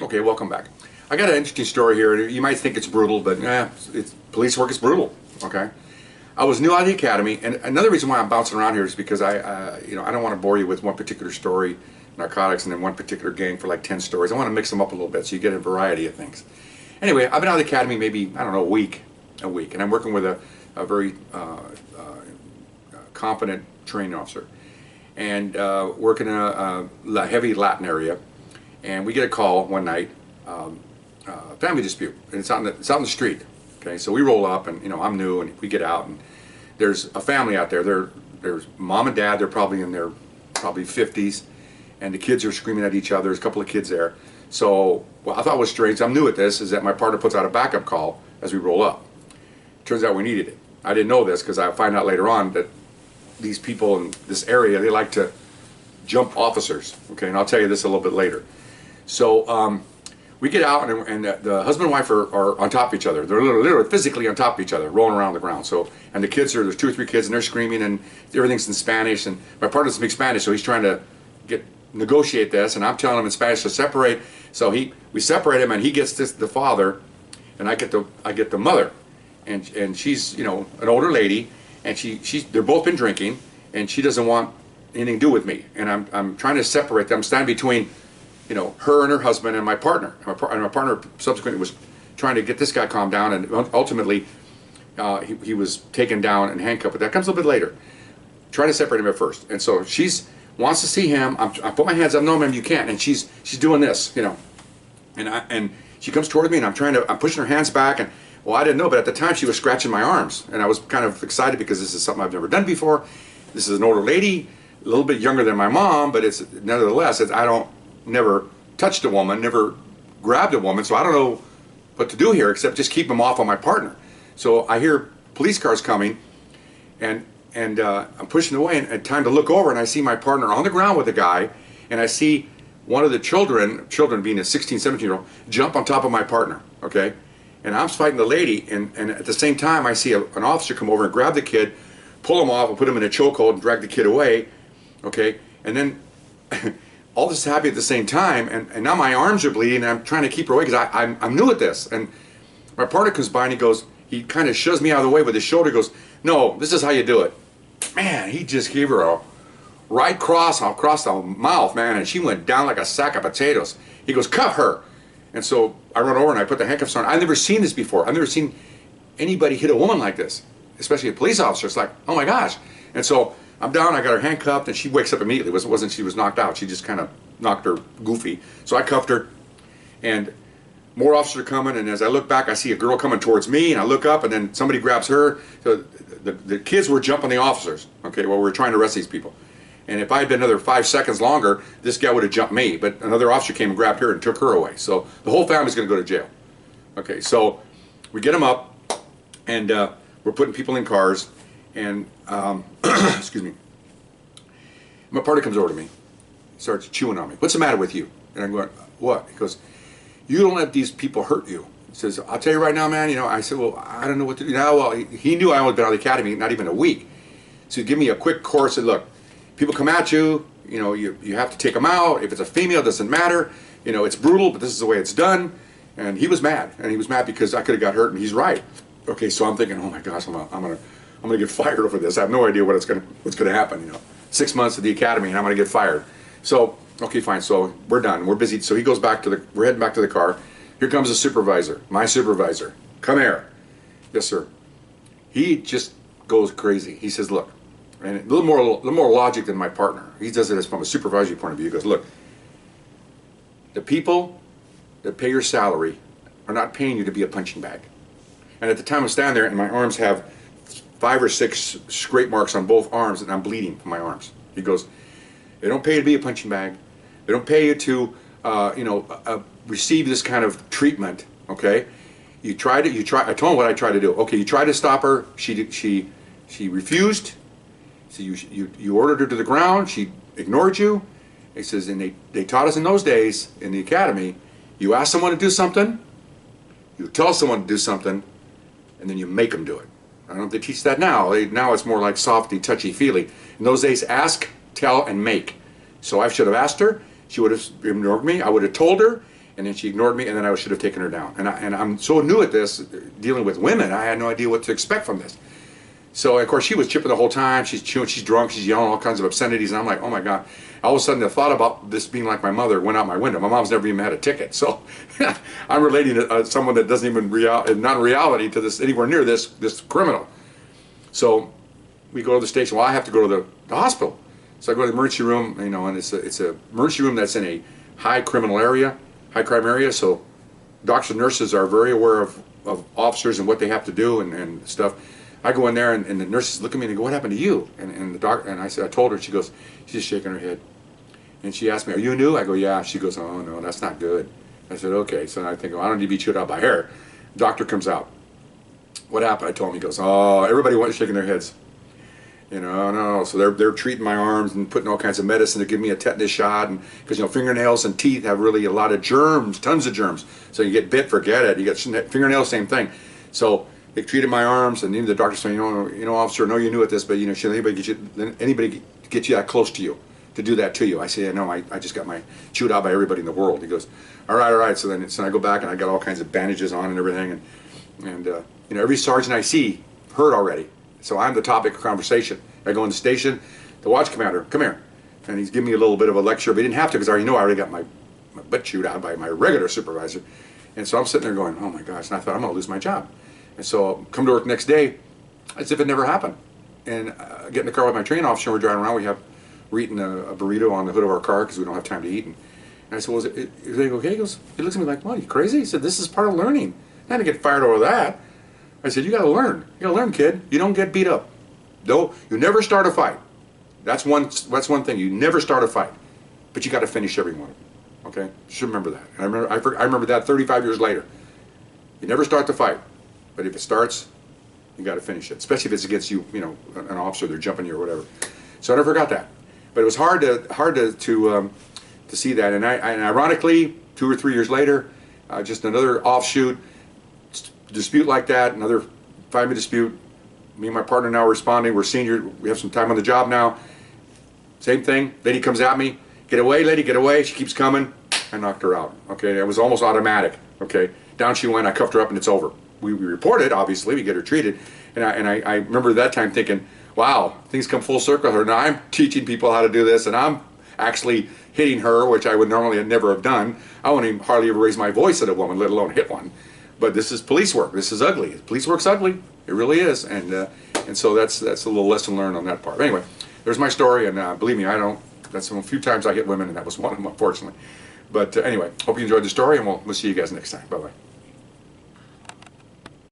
Okay, welcome back. I got an interesting story here. You might think it's brutal, but police work is brutal. Okay, I was new out of the academy, and another reason why I'm bouncing around here is because I don't want to bore you with one particular story, narcotics, and then one particular gang for like 10 stories. I want to mix them up a little bit so you get a variety of things. Anyway, I've been out of the academy maybe I don't know a week, and I'm working with a very competent training officer, and working in a heavy Latin area. And we get a call one night, family dispute, and it's out in the street. Okay, so we roll up, and I'm new, and we get out, and there's a family out there. There's mom and dad. They're probably in their 50s, and the kids are screaming at each other. There's a couple of kids there. So what I thought was strange, I'm new at this, is that my partner puts out a backup call as we roll up. Turns out we needed it. I didn't know this because I find out later on that these people in this area, they like to jump officers. Okay, and I'll tell you this a little bit later. So we get out, and the husband and wife are on top of each other. They're literally physically on top of each other, rolling around the ground. So, and the kids there's 2 or 3 kids, and they're screaming, and everything's in Spanish. And my partner doesn't speak Spanish, so he's trying to negotiate this, and I'm telling him in Spanish to separate. So we separate him, and he gets the father, and I get the mother, and she's an older lady, and they're both been drinking, and she doesn't want anything to do with me, and I'm trying to separate them, stand between her and her husband and my partner. And my partner subsequently was trying to get this guy calmed down, and ultimately he was taken down and handcuffed. But that comes a little bit later. Try to separate him at first, and so wants to see him. I put my hands up. No, ma'am, you can't. And she's doing this, and she comes toward me, and I'm pushing her hands back, and well, I didn't know, but at the time she was scratching my arms, and I was kind of excited because this is something I've never done before. This is an older lady, a little bit younger than my mom, but it's nevertheless, I don't never touched a woman, never grabbed a woman, so I don't know what to do here except just keep them off on my partner. So I hear police cars coming, and I'm pushing away, and time to look over, and I see my partner on the ground with a guy, and I see one of the children being a 16, 17-year-old, jump on top of my partner, okay? And I'm fighting the lady, and at the same time I see an officer come over and grab the kid, pull him off, and put him in a chokehold and drag the kid away, okay? And then all this is happening at the same time, and now my arms are bleeding, and I'm trying to keep her away because I'm new at this. And my partner comes by, and he kind of shoves me out of the way with his shoulder. He goes, "No, this is how you do it." Man, he just gave her a right across the mouth, man, and she went down like a sack of potatoes. He goes, "Cuff her." And so I run over and I put the handcuffs on. I've never seen this before. I've never seen anybody hit a woman like this, especially a police officer. It's like, oh my gosh. And so I'm down, I got her handcuffed, and she wakes up immediately. It wasn't she was knocked out. She just kind of knocked her goofy. So I cuffed her, and more officers are coming, and as I look back, I see a girl coming towards me, and I look up, and then somebody grabs her. So the kids were jumping the officers, okay, while we were trying to arrest these people. And if I had been another 5 seconds longer, this guy would have jumped me, but another officer came and grabbed her and took her away. So the whole family's going to go to jail. Okay, so we get them up, and we're putting people in cars, and excuse me, my partner comes over to me, starts chewing on me. "What's the matter with you?" And I'm going, "What?" He goes, "You don't let these people hurt you." He says, "I'll tell you right now, man." I said, "Well, I don't know what to do now." Well, he knew I only been out of the academy not even a week, so he gave me a quick course and look, people come at you, you have to take them out. If it's a female, it doesn't matter. It's brutal, but this is the way it's done. And he was mad, because I could have got hurt, and he's right. Okay, so I'm thinking, oh my gosh, I'm gonna get fired over this. I have no idea what's gonna happen. 6 months at the academy, and I'm gonna get fired. So okay, fine. So we're done. We're busy. So he goes back we're heading back to the car. Here comes the supervisor, my supervisor. "Come here." "Yes, sir." He just goes crazy. He says, "Look," and a little more logic than my partner. He does it from a supervisory point of view. He goes, "Look, the people that pay your salary are not paying you to be a punching bag." And at the time I'm standing there, and my arms have 5 or 6 scrape marks on both arms, and I'm bleeding from my arms. He goes, "They don't pay you to be a punching bag. They don't pay you to, receive this kind of treatment. Okay, I told him what I tried to do. Okay, you tried to stop her. She refused. So you ordered her to the ground. She ignored you." He says, "And they taught us in those days in the academy, you ask someone to do something, you tell someone to do something, and then you make them do it. I don't know if they teach that now. Now it's more like softy, touchy-feely. In those days, ask, tell, and make. So I should have asked her. She would have ignored me. I would have told her, and then she ignored me, and then I should have taken her down. And I'm so new at this, dealing with women, I had no idea what to expect from this. So of course she was chipping the whole time. She's chewing, she's drunk, she's yelling all kinds of obscenities, and I'm like, oh my God. All of a sudden the thought about this being like my mother went out my window. My mom's never even had a ticket, so I'm relating to someone that doesn't even not in reality to this anywhere near this criminal. So we go to the station. Well, I have to go to the hospital. So I go to the emergency room, you know, and it's a emergency room that's in a high criminal area, high crime area. So doctors and nurses are very aware of officers and what they have to do and stuff. I go in there, and the nurses look at me and they go, "What happened to you?" And the doctor, and I said, I told her. She goes, she's just shaking her head, and she asked me, "Are you new?" I go, "Yeah." She goes, "Oh no, that's not good." I said, "Okay." So I think, well, I don't need to be chewed out by hair. Doctor comes out. What happened? I told him. He goes, "Oh, everybody went shaking their heads." You know, no. So they're treating my arms and putting all kinds of medicine to give me a tetanus shot, and because you know fingernails and teeth have really a lot of germs, tons of germs. So you get bit, forget it. You get fingernails, same thing. So they treated my arms, and even the doctor said, you know, officer, I know you're new at this, but you know, should anybody get you that close to you to do that to you? I say, yeah, no, I just got my chewed out by everybody in the world. He goes, all right. So then I go back and I got all kinds of bandages on and everything, and you know, every sergeant I see hurt already. So I'm the topic of conversation. I go in the station, the watch commander, come here. And he's giving me a little bit of a lecture, but he didn't have to because I already know I already got my butt chewed out by my regular supervisor. And so I'm sitting there going, oh my gosh, and I thought, I'm going to lose my job. And so come to work the next day as if it never happened. And I get in the car with my training officer, and we're driving around. We're eating a burrito on the hood of our car because we don't have time to eat. And I said, well, is everything okay? He looks at me like, what, are you crazy? He said, this is part of learning. Not to get fired over that. I said, you got to learn. You got to learn, kid. You don't get beat up. No, you never start a fight. That's one thing. You never start a fight, but you got to finish every one of them. Okay, just remember that. And I remember that 35 years later. You never start the fight, but if it starts, you got to finish it. Especially if it's against you, you know, an officer, they're jumping you or whatever. So I never forgot that. But it was hard to see that. And ironically, 2 or 3 years later, just another offshoot dispute like that, another family dispute. Me and my partner now are responding. We're senior. We have some time on the job now. Same thing. Lady comes at me. Get away, lady, get away. She keeps coming. I knocked her out. Okay, it was almost automatic. Okay, down she went. I cuffed her up, and it's over. We reported, obviously. We get her treated. And I remember that time thinking, wow, things come full circle here. Now I'm teaching people how to do this, and I'm actually hitting her, which I would normally never have done. I wouldn't even hardly ever raise my voice at a woman, let alone hit one. But this is police work. This is ugly. Police work's ugly. It really is. And so that's a little lesson learned on that part. Anyway, there's my story, and believe me, that's a few times I hit women, and that was one of them, unfortunately. But anyway, hope you enjoyed the story, and we'll see you guys next time. Bye-bye.